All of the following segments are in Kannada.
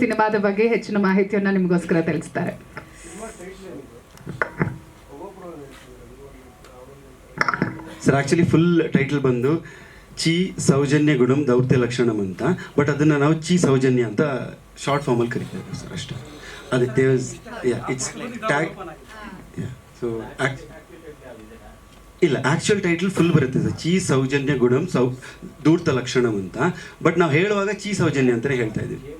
ಸಿನಿಮಾದ ಬಗ್ಗೆ ಹೆಚ್ಚಿನ ಮಾಹಿತಿಯನ್ನು ನಿಮಗೋಸ್ಕರ ತಿಳಿಸ್ತಾರೆ. ಸರ್ ಆ್ಯಕ್ಚುಲಿ ಫುಲ್ ಟೈಟಲ್ ಬಂದು ಚಿ ಸೌಜನ್ಯ ಗುಣಂ ದೌತ್ಯ ಲಕ್ಷಣಂ ಅಂತ, ಬಟ್ ಅದನ್ನು ನಾವು ಚಿ ಸೌಜನ್ಯ ಅಂತ ಶಾರ್ಟ್ ಫಾರ್ಮಲ್ಲಿ ಕರಿತೇವೆ ಸರ್ ಅಷ್ಟೇ. ಅದಕ್ಕೆ ಇಟ್ಸ್ ಟ್ಯಾಗ್. ಸೊ ಇಲ್ಲ, ಆ್ಯಕ್ಚುಯಲ್ ಟೈಟಲ್ ಫುಲ್ ಬರುತ್ತೆ ಸರ್, ಚಿ ಸೌಜನ್ಯ ಗುಣಂ ಧೂರ್ತ ಲಕ್ಷಣಂ ಅಂತ, ಬಟ್ ನಾವು ಹೇಳುವಾಗ ಚಿ ಸೌಜನ್ಯ ಅಂತಲೇ ಹೇಳ್ತಾ ಇದ್ದೀವಿ.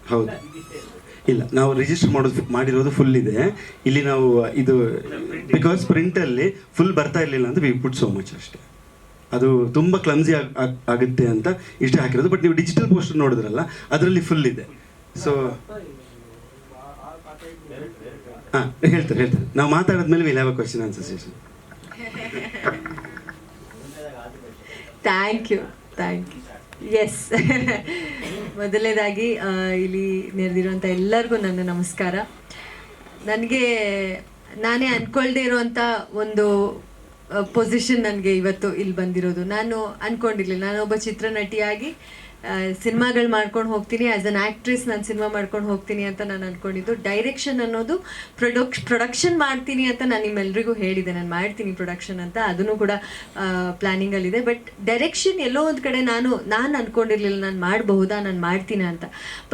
ಹೌದು, ಇಲ್ಲ ನಾವು ರಿಜಿಸ್ಟರ್ ಮಾಡಿರೋದು ಫುಲ್ ಇದೆ ಇಲ್ಲಿ. ನಾವು ಇದು ಬಿಕಾಸ್ ಪ್ರಿಂಟಲ್ಲಿ ಫುಲ್ ಬರ್ತಾ ಇರಲಿಲ್ಲ ಅಂತ ವಿ ಪುಟ್ ಸೋ ಮಚ್ ಅಷ್ಟೇ. ಅದು ತುಂಬ ಕ್ಲಮ್ಸಿ ಆಗುತ್ತೆ ಅಂತ ಇಷ್ಟೇ ಹಾಕಿರೋದು. ಬಟ್ ನೀವು ಡಿಜಿಟಲ್ ಪೋಸ್ಟರ್ ನೋಡಿದ್ರಲ್ಲ, ಅದರಲ್ಲಿ ಫುಲ್ ಇದೆ. ಸೊ ಹಾಂ, ಹೇಳ್ತಾರೆ ನಾವು ಮಾತಾಡಿದ್ಮೇಲೆ will have a question answer session. Thank you. Yes, ಮೊದಲನೇದಾಗಿ ಇಲ್ಲಿ ನೆರೆದಿರುವಂಥ ಎಲ್ಲರಿಗೂ ನನ್ನ ನಮಸ್ಕಾರ. ನಾನೇ ಅಂದ್ಕೊಳ್ದೇ ಇರುವಂಥ ಒಂದು ಪೊಸಿಷನ್ ನನಗೆ ಇವತ್ತು ಇಲ್ಲಿ ಬಂದಿರೋದು. ನಾನು ಅಂದ್ಕೊಂಡಿರಲಿಲ್ಲ, ನಾನೊಬ್ಬ ಚಿತ್ರನಟಿಯಾಗಿ ಸಿನಿಮಾಗಳು ಮಾಡ್ಕೊಂಡು ಹೋಗ್ತೀನಿ, ಆ್ಯಸ್ ಅನ್ ಆ್ಯಕ್ಟ್ರೆಸ್ ನಾನು ಸಿನಿಮಾ ಮಾಡ್ಕೊಂಡು ಹೋಗ್ತೀನಿ ಅಂತ ನಾನು ಅಂದ್ಕೊಂಡಿದ್ದು. ಡೈರೆಕ್ಷನ್ ಅನ್ನೋದು ಪ್ರೊಡಕ್ಷನ್ ಮಾಡ್ತೀನಿ ಅಂತ ನಾನು ನಿಮ್ಮೆಲ್ರಿಗೂ ಹೇಳಿದೆ, ನಾನು ಮಾಡ್ತೀನಿ ಪ್ರೊಡಕ್ಷನ್ ಅಂತ, ಅದನ್ನು ಕೂಡ ಪ್ಲ್ಯಾನಿಂಗಲ್ಲಿದೆ. ಬಟ್ ಡೈರೆಕ್ಷನ್ ಎಲ್ಲೋ ಒಂದು ಕಡೆ ನಾನು ಅಂದ್ಕೊಂಡಿರಲಿಲ್ಲ ನಾನು ಮಾಡಬಹುದಾ, ನಾನು ಮಾಡ್ತೀನಿ ಅಂತ.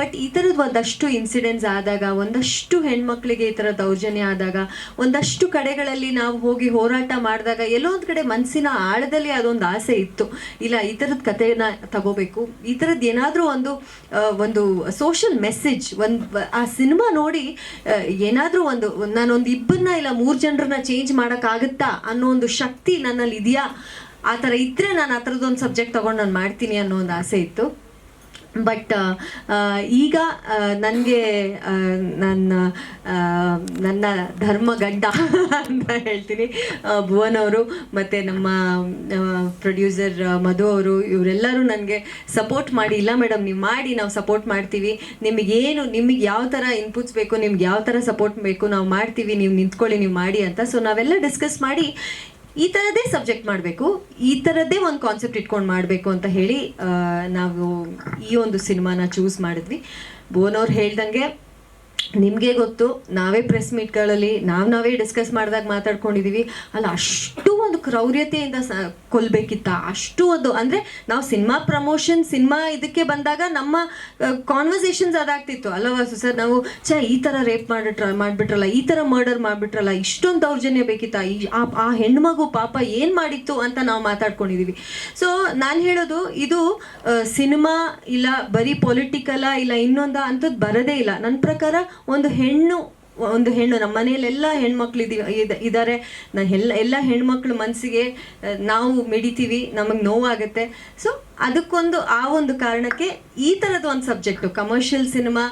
ಬಟ್ ಈ ಥರದ್ದು ಒಂದಷ್ಟು ಇನ್ಸಿಡೆಂಟ್ಸ್ ಆದಾಗ, ಒಂದಷ್ಟು ಹೆಣ್ಮಕ್ಳಿಗೆ ಈ ಥರ ದೌರ್ಜನ್ಯ ಆದಾಗ, ಒಂದಷ್ಟು ಕಡೆಗಳಲ್ಲಿ ನಾವು ಹೋಗಿ ಹೋರಾಟ ಮಾಡಿದಾಗ ಎಲ್ಲೋ ಒಂದು ಕಡೆ ಮನಸ್ಸಿನ ಆಳದಲ್ಲಿ ಅದೊಂದು ಆಸೆ ಇತ್ತು, ಇಲ್ಲ ಈ ಥರದ ಕಥೆನ ತಗೋಬೇಕು, ಈ ಥರದ್ದು ಏನಾದರೂ ಒಂದು ಸೋಷಿಯಲ್ ಮೆಸೇಜ್, ಆ ಸಿನಿಮಾ ನೋಡಿ ಏನಾದರೂ ನಾನೊಂದು ಇಬ್ಬರನ್ನ ಇಲ್ಲ 3 ಜನರನ್ನ ಚೇಂಜ್ ಮಾಡೋಕ್ಕಾಗುತ್ತಾ ಅನ್ನೋ ಒಂದು ಶಕ್ತಿ ನನ್ನಲ್ಲಿ ಇದೆಯಾ, ಆ ಥರ ಇದ್ದರೆ ನಾನು ಆ ಥರದ್ದೊಂದು ಸಬ್ಜೆಕ್ಟ್ ತೊಗೊಂಡು ನಾನು ಮಾಡ್ತೀನಿ ಅನ್ನೋ ಒಂದು ಆಸೆ ಇತ್ತು. ಬಟ್ ಈಗ ನನಗೆ ನನ್ನ ಧರ್ಮಗಂಡ ಅಂತ ಹೇಳ್ತೀನಿ, ಭುವನ್ ಅವರು ಮತ್ತು ನಮ್ಮ ಪ್ರೊಡ್ಯೂಸರ್ ಮಧು ಅವರು, ಇವರೆಲ್ಲರೂ ನನಗೆ ಸಪೋರ್ಟ್ ಮಾಡಿ, ಇಲ್ಲ ಮೇಡಮ್ ನೀವು ಮಾಡಿ, ನಾವು ಸಪೋರ್ಟ್ ಮಾಡ್ತೀವಿ, ನಿಮಗೆ ಯಾವ ಥರ ಇನ್ಪುಟ್ಸ್ ಬೇಕು, ನಿಮ್ಗೆ ಯಾವ ಥರ ಸಪೋರ್ಟ್ ಬೇಕು ನಾವು ಮಾಡ್ತೀವಿ, ನೀವು ನಿಂತ್ಕೊಳ್ಳಿ, ನೀವು ಮಾಡಿ ಅಂತ. ಸೊ ನಾವೆಲ್ಲ ಡಿಸ್ಕಸ್ ಮಾಡಿ ಈ ಥರದ್ದೇ ಸಬ್ಜೆಕ್ಟ್ ಮಾಡಬೇಕು, ಈ ಥರದ್ದೇ ಒಂದು ಕಾನ್ಸೆಪ್ಟ್ ಇಟ್ಕೊಂಡು ಮಾಡಬೇಕು ಅಂತ ಹೇಳಿ ನಾವು ಈ ಒಂದು ಸಿನಿಮಾನ ಚೂಸ್ ಮಾಡಿದ್ವಿ. ಭುವನ್ ಅವ್ರು ಹೇಳ್ದಂಗೆ ನಿಮಗೆ ಗೊತ್ತು, ನಾವೇ ಪ್ರೆಸ್ ಮೀಟ್ಗಳಲ್ಲಿ ನಾವೇ ಡಿಸ್ಕಸ್ ಮಾಡಿದಾಗ ಮಾತಾಡ್ಕೊಂಡಿದ್ದೀವಿ, ಅಲ್ಲ ಅಷ್ಟು ಒಂದು ಕ್ರೌರ್ಯತೆಯಿಂದ ಕೊಲ್ಲಬೇಕಿತ್ತ, ಅಷ್ಟು ಒಂದು ಅಂದರೆ ನಾವು ಸಿನಿಮಾ ಪ್ರಮೋಷನ್ ಸಿನಿಮಾ ಇದಕ್ಕೆ ಬಂದಾಗ ನಮ್ಮ ಕಾನ್ವರ್ಸೇಷನ್ಸ್ ಅದಾಗ್ತಿತ್ತು ಅಲ್ಲವಾ ಸರ್, ನಾವು ಈ ಥರ ರೇಪ್ ಮಾಡಿಬಿಟ್ರಲ್ಲ, ಈ ಥರ ಮರ್ಡರ್ ಮಾಡಿಬಿಟ್ರಲ್ಲ, ಇಷ್ಟೊಂದು ದೌರ್ಜನ್ಯ ಬೇಕಿತ್ತ, ಆ ಹೆಣ್ಮಗು ಪಾಪ ಏನು ಮಾಡಿತ್ತು ಅಂತ ನಾವು ಮಾತಾಡ್ಕೊಂಡಿದ್ದೀವಿ. ಸೊ ನಾನು ಹೇಳೋದು, ಇದು ಸಿನಿಮಾ ಇಲ್ಲ ಬರೀ ಪೊಲಿಟಿಕಲ್ಲ ಇಲ್ಲ ಇನ್ನೊಂದ ಅಂಥದ್ದು ಬರೋದೇ ಇಲ್ಲ. ನನ್ನ ಪ್ರಕಾರ ಒಂದು ಹೆಣ್ಣು ನಮ್ಮ ಮನೆಯಲ್ಲೆಲ್ಲ ಹೆಣ್ಮಕ್ಳು ಇದ್ದಾರೆ, ಎಲ್ಲ ಹೆಣ್ಮಕ್ಳು ಮನಸ್ಸಿಗೆ ನಾವು ಮಿಡಿತೀವಿ, ನಮಗೆ ನೋವಾಗುತ್ತೆ. ಸೊ ಅದಕ್ಕೊಂದು ಆ ಒಂದು ಕಾರಣಕ್ಕೆ ಈ ಥರದ ಒಂದು ಸಬ್ಜೆಕ್ಟು, ಕಮರ್ಷಿಯಲ್ ಸಿನಿಮಾ,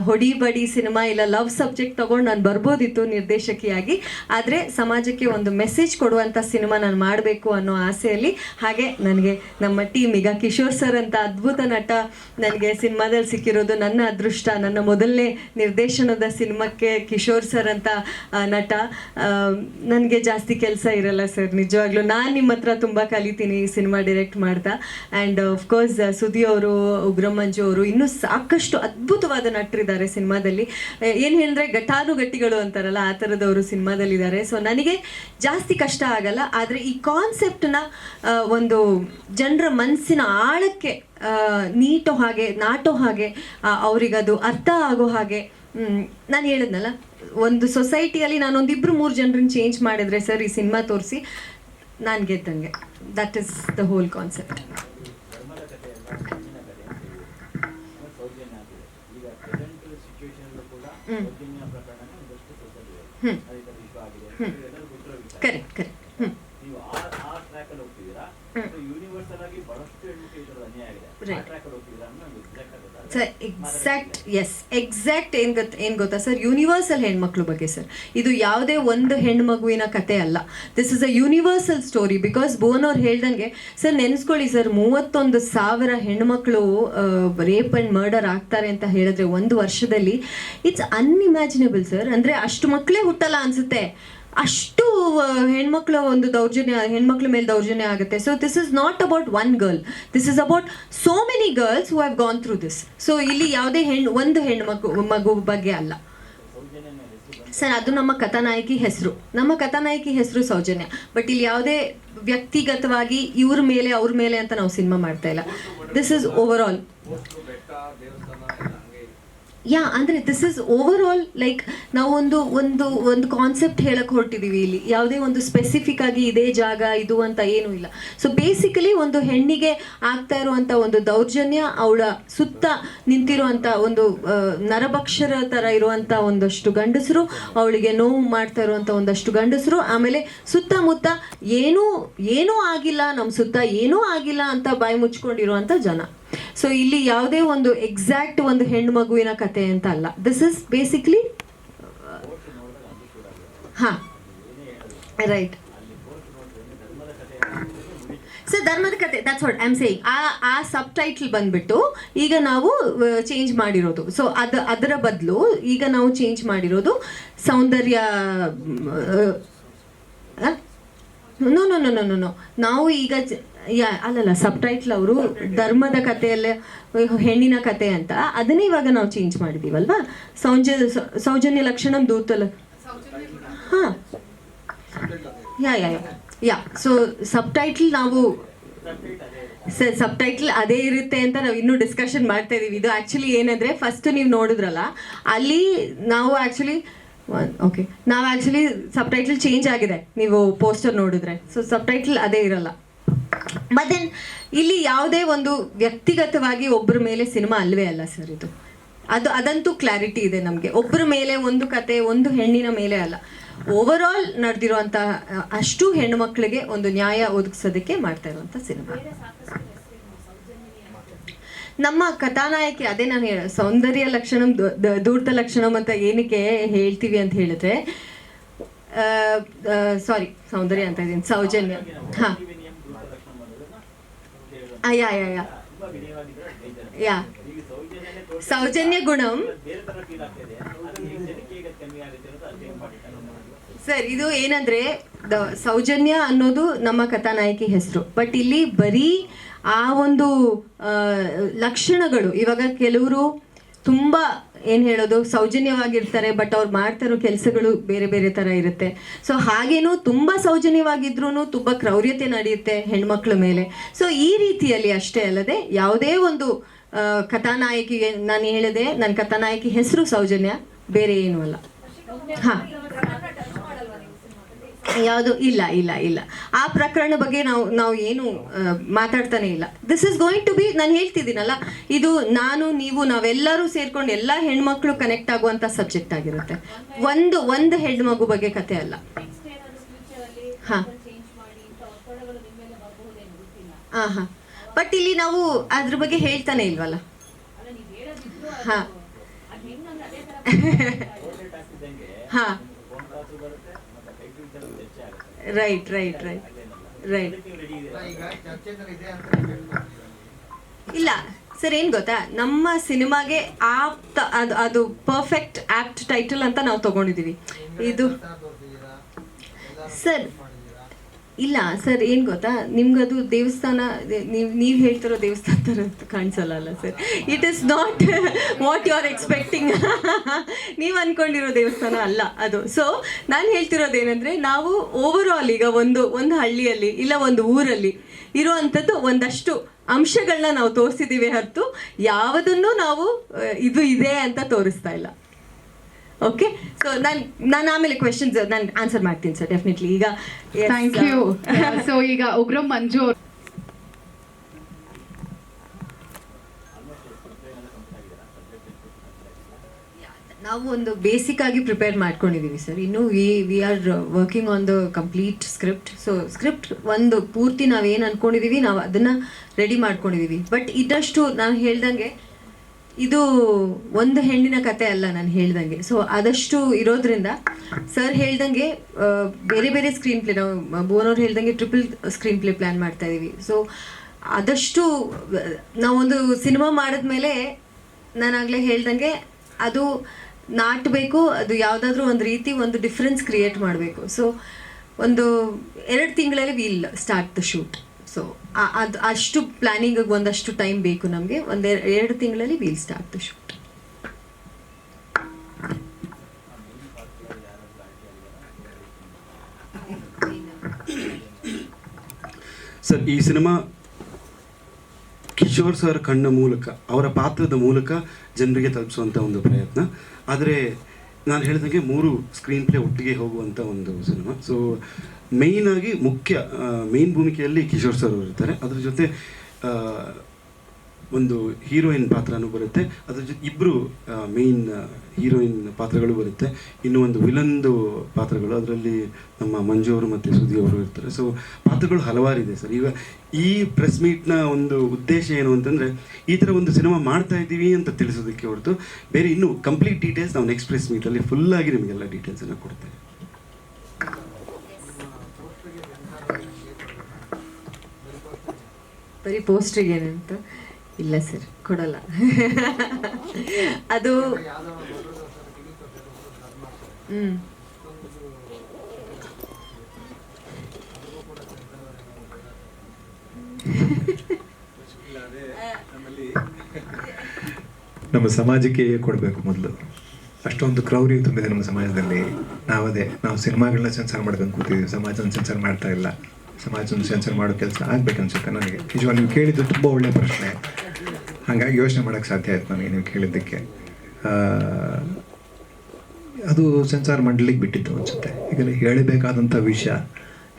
ಹೊಡಿ ಬಡಿ ಸಿನಿಮಾ ಇಲ್ಲ ಲವ್ ಸಬ್ಜೆಕ್ಟ್ ತೊಗೊಂಡು ನಾನು ಬರ್ಬೋದಿತ್ತು ನಿರ್ದೇಶಕಿಯಾಗಿ, ಆದರೆ ಸಮಾಜಕ್ಕೆ ಒಂದು ಮೆಸೇಜ್ ಕೊಡುವಂಥ ಸಿನಿಮಾ ನಾನು ಮಾಡಬೇಕು ಅನ್ನೋ ಆಸೆಯಲ್ಲಿ. ಹಾಗೆ ನನಗೆ ನಮ್ಮ ಟೀಮ್, ಈಗ ಕಿಶೋರ್ ಸರ್ ಅಂತ ಅದ್ಭುತ ನಟ ನನಗೆ ಸಿನಿಮಾದಲ್ಲಿ ಸಿಕ್ಕಿರೋದು ನನ್ನ ಅದೃಷ್ಟ. ನನ್ನ ಮೊದಲನೇ ನಿರ್ದೇಶನದ ಸಿನಿಮಾಕ್ಕೆ ಕಿಶೋರ್ ಸರ್ ಅಂತ ನಟ. ನನಗೆ ಜಾಸ್ತಿ ಕೆಲಸ ಇರಲ್ಲ ಸರ್, ನಿಜವಾಗ್ಲೂ ನಾನು ನಿಮ್ಮ ಹತ್ರ ತುಂಬ ಕಲಿತೀನಿ ಈ ಸಿನಿಮಾ ಡೈರೆಕ್ಟ್ ಮಾಡ್ತಾ. ಆ್ಯಂಡ್ ಅಫ್ಕೋರ್ಸ್ ಸುದಿ ಅವರು, ಉಗ್ರಮಂಜು ಅವರು, ಇನ್ನೂ ಸಾಕಷ್ಟು ಅದ್ಭುತವಾದ ನಟರಿದ್ದಾರೆ ಸಿನಿಮಾದಲ್ಲಿ. ಏನು ಹೇಳಿದ್ರೆ ಗಟ್ಟಿಗಳು ಅಂತಾರಲ್ಲ, ಆ ಥರದವರು ಸಿನಿಮಾದಲ್ಲಿದ್ದಾರೆ. ಸೊ ನನಗೆ ಜಾಸ್ತಿ ಕಷ್ಟ ಆಗಲ್ಲ, ಆದರೆ ಈ ಕಾನ್ಸೆಪ್ಟನ್ನ ಒಂದು ಜನರ ಮನಸ್ಸಿನ ಆಳಕ್ಕೆ ನಾಟೋ ಹಾಗೆ ಅವರಿಗದು ಅರ್ಥ ಆಗೋ ಹಾಗೆ. ನಾನು ಹೇಳಿದ್ನಲ್ಲ, ಒಂದು ಸೊಸೈಟಿಯಲ್ಲಿ ನಾನೊಂದು 2-3 ಜನರನ್ನ ಚೇಂಜ್ ಮಾಡಿದ್ರೆ ಸರ್ ಈ ಸಿನಿಮಾ ತೋರಿಸಿ ನಾನು ಗೆದ್ದಂಗೆ. That is the whole concept. Correct. Exact ಏನು ಗೊತ್ತಾ ಸರ್, ಯೂನಿವರ್ಸಲ್ ಹೆಣ್ಮಕ್ಳು ಬಗ್ಗೆ ಸರ್, ಇದು ಯಾವುದೇ ಒಂದು ಹೆಣ್ಮಗುವಿನ ಕತೆ ಅಲ್ಲ. This is a universal story. Because Bhuvan ಅವ್ರು ಹೇಳ್ದಂಗೆ ಸರ್, ನೆನೆಸ್ಕೊಳ್ಳಿ ಸರ್, 31,000 ಹೆಣ್ಮಕ್ಳು ರೇಪ್ ಆ್ಯಂಡ್ ಮರ್ಡರ್ ಆಗ್ತಾರೆ ಅಂತ ಹೇಳಿದ್ರೆ ಒಂದು ವರ್ಷದಲ್ಲಿ, ಇಟ್ಸ್ ಅನ್ಇಮ್ಯಾಜಿನೇಬಲ್ ಸರ್. ಅಂದರೆ ಅಷ್ಟು ಮಕ್ಕಳೇ ಹುಟ್ಟಲ್ಲ ಅನ್ಸುತ್ತೆ. ಅಷ್ಟು ಹೆಣ್ಮಕ್ಳ ಒಂದು ದೌರ್ಜನ್ಯ, ಹೆಣ್ಮಕ್ಳ ಮೇಲೆ ದೌರ್ಜನ್ಯ ಆಗುತ್ತೆ. So this is not about one girl, this is about so many girls who have gone through this. So ಇಲ್ಲಿ ಯಾವುದೇ ಒಂದು ಮಗು ಬಗ್ಗೆ ಅಲ್ಲ ಸರ್. ಅದು ನಮ್ಮ ಕಥಾನಾಯಕಿ ಹೆಸರು, ನಮ್ಮ ಕಥಾನಾಯಕಿ ಹೆಸರು ಸೌಜನ್ಯ. ಬಟ್ ಇಲ್ಲಿ ಯಾವುದೇ ವ್ಯಕ್ತಿಗತವಾಗಿ ಇವ್ರ ಮೇಲೆ ಅವ್ರ ಮೇಲೆ ಅಂತ ನಾವು ಸಿನಿಮಾ ಮಾಡ್ತಾ ಇಲ್ಲ. This is over all. Yeah ಅಂದರೆ this is over all like ನಾವು ಒಂದು ಕಾನ್ಸೆಪ್ಟ್ ಹೇಳಕ್ ಹೊರಟಿದ್ದೀವಿ ಇಲ್ಲಿ. ಯಾವುದೇ ಒಂದು ಸ್ಪೆಸಿಫಿಕ್ ಆಗಿ ಇದೇ ಜಾಗ ಇದು ಅಂತ ಏನೂ ಇಲ್ಲ. ಸೊ ಬೇಸಿಕಲಿ ಒಂದು ಹೆಣ್ಣಿಗೆ ಆಗ್ತಾ ಇರುವಂಥ ಒಂದು ದೌರ್ಜನ್ಯ, ಅವಳ ಸುತ್ತ ನಿಂತಿರುವಂಥ ಒಂದು ನರಭಕ್ಷರ ಥರ ಇರುವಂಥ ಒಂದಷ್ಟು ಗಂಡಸರು, ಅವಳಿಗೆ ನೋವು ಮಾಡ್ತಾ ಇರುವಂಥ ಒಂದಷ್ಟು ಗಂಡಸರು, ಆಮೇಲೆ ಸುತ್ತಮುತ್ತ ಏನೂ ಆಗಿಲ್ಲ, ನಮ್ಮ ಸುತ್ತ ಏನೂ ಆಗಿಲ್ಲ ಅಂತ ಬಾಯಿ ಮುಚ್ಕೊಂಡಿರುವಂಥ ಜನ. ಸೊ ಇಲ್ಲಿ ಯಾವುದೇ ಒಂದು ಎಕ್ಸಾಕ್ಟ್ ಒಂದು ಹೆಣ್ಣು ಮಗುವಿನ ಕತೆ ಅಂತ ಅಲ್ಲ. This is basically right sir, ಧರ್ಮದ ಕತೆ. That's what I am saying. ಆ ಸಬ್ ಟೈಟಲ್ ಬಂದ್ಬಿಟ್ಟು ಈಗ ನಾವು ಚೇಂಜ್ ಮಾಡಿರೋದು. ಸೊ ಅದರ ಬದಲು ಈಗ ನಾವು ಚೇಂಜ್ ಮಾಡಿರೋದು Soundarya. No no no no no ನಾವು ಈಗ ಅಲ್ಲಲ್ಲ, ಸಬ್ ಟೈಟ್ಲ್ ಅವರು ಧರ್ಮದ ಕಥೆಯಲ್ಲ ಹೆಣ್ಣಿನ ಕತೆ ಅಂತ, ಅದನ್ನೇ ಇವಾಗ ನಾವು ಚೇಂಜ್ ಮಾಡಿದೀವಲ್ವಾ. ಸೌಜನ್ಯ ಲಕ್ಷಣಂ ದೂತಲ. ಹಾಂ ಯಾ ಸೊ ಸಬ್ ಟೈಟ್ಲ್ ನಾವು ಸಬ್ ಟೈಟ್ಲ್ ಅದೇ ಇರುತ್ತೆ ಅಂತ ನಾವು ಇನ್ನೂ ಡಿಸ್ಕಷನ್ ಮಾಡ್ತಾ ಇದೀವಿ. ಇದು ಆ್ಯಕ್ಚುಲಿ ಏನಂದರೆ, ಫಸ್ಟ್ ನೀವು ನೋಡಿದ್ರಲ್ಲ ಅಲ್ಲಿ ನಾವು ಆ್ಯಕ್ಚುಲಿ ಸಬ್ ಟೈಟ್ಲ್ ಚೇಂಜ್ ಆಗಿದೆ, ನೀವು ಪೋಸ್ಟರ್ ನೋಡಿದ್ರೆ. ಸೊ ಸಬ್ ಟೈಟ್ಲ್ ಅದೇ ಇರಲ್ಲ. ಬಟ್ ದೆನ್ ಇಲ್ಲಿ ಯಾವುದೇ ಒಂದು ವ್ಯಕ್ತಿಗತವಾಗಿ ಒಬ್ಬರ ಮೇಲೆ ಸಿನಿಮಾ ಅಲ್ವೇ ಅಲ್ಲ ಸರ್ ಇದು. ಅದಂತೂ ಕ್ಲಾರಿಟಿ ಇದೆ ನಮಗೆ. ಒಬ್ಬರ ಮೇಲೆ ಒಂದು ಕತೆ, ಒಂದು ಹೆಣ್ಣಿನ ಮೇಲೆ ಅಲ್ಲ, ಓವರ್ ಆಲ್ ನಡೆದಿರುವಂಥ ಅಷ್ಟು ಹೆಣ್ಣು ಮಕ್ಕಳಿಗೆ ಒಂದು ನ್ಯಾಯ ಒದಗಿಸೋದಕ್ಕೆ ಮಾಡ್ತಾ ಇರುವಂಥ ಸಿನಿಮಾ. ನಮ್ಮ ಕಥಾನಾಯಕಿ ಅದೇ ನಾನು ಸೌಂದರ್ಯ ಲಕ್ಷಣಂ ಧೂರ್ತ ಲಕ್ಷಣಂ ಅಂತ ಏನಕ್ಕೆ ಹೇಳ್ತೀವಿ ಅಂತ ಹೇಳಿದ್ರೆ, ಸಾರಿ ಸೌಂದರ್ಯ ಅಂತ ಇದ್ದೀನಿ, ಸೌಜನ್ಯ. ಹಾಂ ಯಾ ಸೌಜನ್ಯ ಗುಣಂ ಸರ್. ಇದು ಏನಂದ್ರೆ ಸೌಜನ್ಯ ಅನ್ನೋದು ನಮ್ಮ ಕಥಾನಾಯಕಿ ಹೆಸರು. ಬಟ್ ಇಲ್ಲಿ ಬರೀ ಆ ಒಂದು ಲಕ್ಷಣಗಳು, ಇವಾಗ ಕೆಲವರು ತುಂಬ ಏನು ಹೇಳೋದು ಸೌಜನ್ಯವಾಗಿರ್ತಾರೆ, ಬಟ್ ಅವ್ರು ಮಾಡ್ತಾ ಇರೋ ಕೆಲಸಗಳು ಬೇರೆ ಬೇರೆ ಥರ ಇರುತ್ತೆ. ಸೊ ಹಾಗೇನೂ ತುಂಬ ಸೌಜನ್ಯವಾಗಿದ್ರೂ ತುಂಬ ಕ್ರೌರ್ಯತೆ ನಡೆಯುತ್ತೆ ಹೆಣ್ಮಕ್ಳ ಮೇಲೆ. ಸೊ ಈ ರೀತಿಯಲ್ಲಿ ಅಷ್ಟೇ ಅಲ್ಲದೆ ಯಾವುದೇ ಒಂದು ಕಥಾನಾಯಕಿಗೆ ನಾನು ಹೇಳಿದೆ, ನನ್ನ ಕಥಾನಾಯಕಿ ಹೆಸರು ಸೌಜನ್ಯ, ಬೇರೆ ಏನೂ ಅಲ್ಲ. ಹಾಂ ಯಾವುದು ಇಲ್ಲ ಇಲ್ಲ ಇಲ್ಲ, ಆ ಪ್ರಕರಣ ಬಗ್ಗೆ ನಾವು ಏನು ಮಾತಾಡ್ತಾನೆ ಇಲ್ಲ. This is going to be, ನಾನು ಹೇಳ್ತಿದ್ದೀನಲ್ಲ, ಇದು ನಾನು ನೀವು ನಾವೆಲ್ಲರೂ ಸೇರ್ಕೊಂಡು ಎಲ್ಲ ಹೆಣ್ಮಕ್ಳು ಕನೆಕ್ಟ್ ಆಗುವಂಥ ಸಬ್ಜೆಕ್ಟ್ ಆಗಿರುತ್ತೆ. ಒಂದು ಹೆಣ್ಣು ಮಗು ಬಗ್ಗೆ ಕತೆ ಅಲ್ಲ. ಹಾಂ ಹಾಂ ಬಟ್ ಇಲ್ಲಿ ನಾವು ಅದ್ರ ಬಗ್ಗೆ ಹೇಳ್ತಾನೆ ಇಲ್ವಲ್ಲ. ಹಾಂ ಹಾಂ ರೈಟ್ ರೈಟ್ ರೈಟ್ ರೈಟ್ ಇಲ್ಲ ಸರ್, ಏನು ಗೊತ್ತಾ, ನಮ್ಮ ಸಿನಿಮಾಗೆ ಆಪ್ತ ಅದು ಪರ್ಫೆಕ್ಟ್ ಆಪ್ಟ್ ಟೈಟಲ್ ಅಂತ ನಾವು ತಗೊಂಡಿದ್ದೀವಿ. ಇದು ಸರ್ ಇಲ್ಲ ಸರ್, ಏನು ಗೊತ್ತಾ, ನಿಮ್ಗದು ದೇವಸ್ಥಾನ, ನೀವು ಹೇಳ್ತಿರೋ ದೇವಸ್ಥಾನ ಥರ ಕಾಣಿಸಲ್ಲ ಅಲ್ಲ sir. It is not what you are expecting. ನೀವು ಅಂದ್ಕೊಂಡಿರೋ ದೇವಸ್ಥಾನ ಅಲ್ಲ ಅದು. ಸೊ ನಾನು ಹೇಳ್ತಿರೋದೇನೆಂದರೆ, ನಾವು ಓವರ್ ಆಲ್ ಈಗ ಒಂದು ಹಳ್ಳಿಯಲ್ಲಿ ಇಲ್ಲ ಒಂದು ಊರಲ್ಲಿ ಇರುವಂಥದ್ದು ಒಂದಷ್ಟು ಅಂಶಗಳನ್ನ ನಾವು ತೋರಿಸಿದ್ದೀವಿ ಹೊರತು ಯಾವುದನ್ನು ನಾವು ಇದು ಇದೆ ಅಂತ ತೋರಿಸ್ತಾ ಇಲ್ಲ. ಓಕೆ, ಸೊ ನಾನು ಆಮೇಲೆ ಕ್ವೆಶನ್ಸ್ ನಾನು ಆನ್ಸರ್ ಮಾಡ್ತೀನಿ ಸರ್, ಡೆಫಿನೆಟ್ಲಿ. ಈಗ ಥ್ಯಾಂಕ್ ಯು. ಸೊ ಈಗ ಉಗ್ರಂ ಮಂಜು ಅವರು ನಾವು ಒಂದು ಬೇಸಿಕ್ ಆಗಿ ಪ್ರಿಪೇರ್ ಮಾಡ್ಕೊಂಡಿದ್ದೀವಿ ಸರ್. ಇನ್ನು we are working on the complete script. So script ಒಂದು ಪೂರ್ತಿ ನಾವೇನು ಅಂದ್ಕೊಂಡಿದ್ದೀವಿ ನಾವು ಅದನ್ನು ರೆಡಿ ಮಾಡ್ಕೊಂಡಿದ್ದೀವಿ. ಬಟ್ ಇದಷ್ಟು ನಾನು ಹೇಳ್ದಂಗೆ ಇದು ಒಂದು ಹೆಣ್ಣಿನ ಕತೆ ಅಲ್ಲ ನಾನು ಹೇಳ್ದಂಗೆ. ಸೊ ಆದಷ್ಟು ಇರೋದ್ರಿಂದ ಸರ್ ಹೇಳ್ದಂಗೆ ಬೇರೆ ಬೇರೆ ಸ್ಕ್ರೀನ್ ಪ್ಲೇ, ನಾವು ಭುವನವ್ರು ಹೇಳ್ದಂಗೆ ಟ್ರಿಪಲ್ ಸ್ಕ್ರೀನ್ ಪ್ಲೇ ಪ್ಲ್ಯಾನ್ ಮಾಡ್ತಾ ಇದ್ದೀವಿ. ಸೊ ಆದಷ್ಟು ನಾವೊಂದು ಸಿನಿಮಾ ಮಾಡಿದ್ಮೇಲೆ ನಾನಾಗಲೇ ಹೇಳ್ದಂಗೆ ಅದು ನಾಟಬೇಕು, ಅದು ಯಾವುದಾದ್ರೂ ಒಂದು ರೀತಿ ಒಂದು ಡಿಫ್ರೆನ್ಸ್ ಕ್ರಿಯೇಟ್ ಮಾಡಬೇಕು. ಸೊ ಒಂದು 2 ತಿಂಗಳಲ್ಲಿ will start the shoot. So ಅದು ಅಷ್ಟು ಪ್ಲಾನಿಂಗಿಗೆ ಒಂದಷ್ಟು ಟೈಮ್ ಬೇಕು ನಮಗೆ. 2 ತಿಂಗಳಲ್ಲಿ will start the shoot. Sir, ಈ ಸಿನಿಮಾ ಕಿಶೋರ್ ಸರ್ ಕಣ್ಣ ಮೂಲಕ, ಅವರ ಪಾತ್ರದ ಮೂಲಕ ಜನರಿಗೆ ತಲುಪಿಸುವಂಥ ಒಂದು ಪ್ರಯತ್ನ. ಆದರೆ ನಾನು ಹೇಳಿದಂಗೆ 3 ಸ್ಕ್ರೀನ್ ಪ್ಲೇ ಒಟ್ಟಿಗೆ ಹೋಗುವಂಥ ಒಂದು ಸಿನಿಮಾ. ಸೊ ಮೇಯ್ನಾಗಿ ಮೇಯ್ನ್ ಭೂಮಿಕೆಯಲ್ಲಿ ಕಿಶೋರ್ ಸರ್ ಅವರು ಇರ್ತಾರೆ. ಅದ್ರ ಜೊತೆ ಒಂದು ಹೀರೋಯಿನ್ ಪಾತ್ರನೂ ಬರುತ್ತೆ. ಅದ್ರ ಜೊತೆ 2 ಮೇಯ್ನ್ ಹೀರೋಯಿನ್ ಪಾತ್ರಗಳು ಬರುತ್ತೆ. ಇನ್ನೂ ಒಂದು ವಿಲನ್ದು ಪಾತ್ರಗಳು, ಅದರಲ್ಲಿ ನಮ್ಮ ಮಂಜು ಅವರು ಮತ್ತು ಸುದಿ ಅವರು ಇರ್ತಾರೆ. ಸೊ ಪಾತ್ರಗಳು ಹಲವಾರಿದೆ ಸರ್. ಈಗ ಈ ಪ್ರೆಸ್ ಮೀಟ್ನ ಒಂದು ಉದ್ದೇಶ ಏನು ಅಂತಂದರೆ, ಈ ಥರ ಒಂದು ಸಿನಿಮಾ ಮಾಡ್ತಾ ಇದ್ದೀವಿ ಅಂತ ತಿಳಿಸೋದಕ್ಕೆ ಹೊರತು ಬೇರೆ ಇನ್ನೂ ಕಂಪ್ಲೀಟ್ ಡೀಟೇಲ್ಸ್ ನಾವು ನೆಕ್ಸ್ಟ್ ಪ್ರೆಸ್ ಮೀಟಲ್ಲಿ ಫುಲ್ಲಾಗಿ ನಿಮಗೆಲ್ಲ ಡೀಟೇಲ್ಸನ್ನು ಕೊಡ್ತೇವೆ. ಬರೀ ಪೋಸ್ಟ್ರಿಗೆ ಅಂತ ಇಲ್ಲ ಸರ್, ಕೊಡಲ್ಲ. ಅದು ನಮ್ಮ ಸಮಾಜಕ್ಕೆ ಕೊಡಬೇಕು ಮೊದಲು. ಅಷ್ಟೊಂದು ಕ್ರೌರ್ಯ ತುಂಬಿದೆ ನಮ್ಮ ಸಮಾಜದಲ್ಲಿ. ನಾವು ಸಿನಿಮಾಗಳನ್ನ ಸೆನ್ಸರ್ ಮಾಡ್ಕೊಂಡು ಕೂತಿದ್ದೀವಿ, ಸಮಾಜನ ಸೆನ್ಸರ್ ಮಾಡ್ತಾ ಇಲ್ಲ. ಸಮಾಜನ ಸೆನ್ಸರ್ ಮಾಡೋ ಕೆಲಸ ಆಗ್ಬೇಕನ್ಸುತ್ತೆ ನನಗೆ. ನಿಜವಾಗ ನೀವು ಕೇಳಿದ್ದು ತುಂಬ ಒಳ್ಳೆಯ ಪ್ರಶ್ನೆ, ಹಾಗಾಗಿ ಯೋಚನೆ ಮಾಡೋಕ್ಕೆ ಸಾಧ್ಯ ಆಯ್ತು ನನಗೆ ನೀವು ಕೇಳಿದ್ದಕ್ಕೆ. ಅದು ಸೆನ್ಸಾರ್ ಮಂಡಳಿಗೆ ಬಿಟ್ಟಿತ್ತು ಅನಿಸುತ್ತೆ. ಈಗ ಹೇಳಬೇಕಾದಂಥ ವಿಷಯ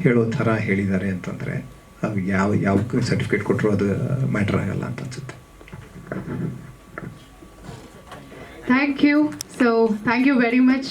ಹೇಳೋ ಥರ ಹೇಳಿದ್ದಾರೆ ಅಂತಂದರೆ ಅದು ಯಾವ ಸರ್ಟಿಫಿಕೇಟ್ ಕೊಟ್ಟರು ಅದು ಮ್ಯಾಟ್ರ್ ಆಗಲ್ಲ ಅಂತ ಅನಿಸುತ್ತೆ. Thank you. So thank you very much.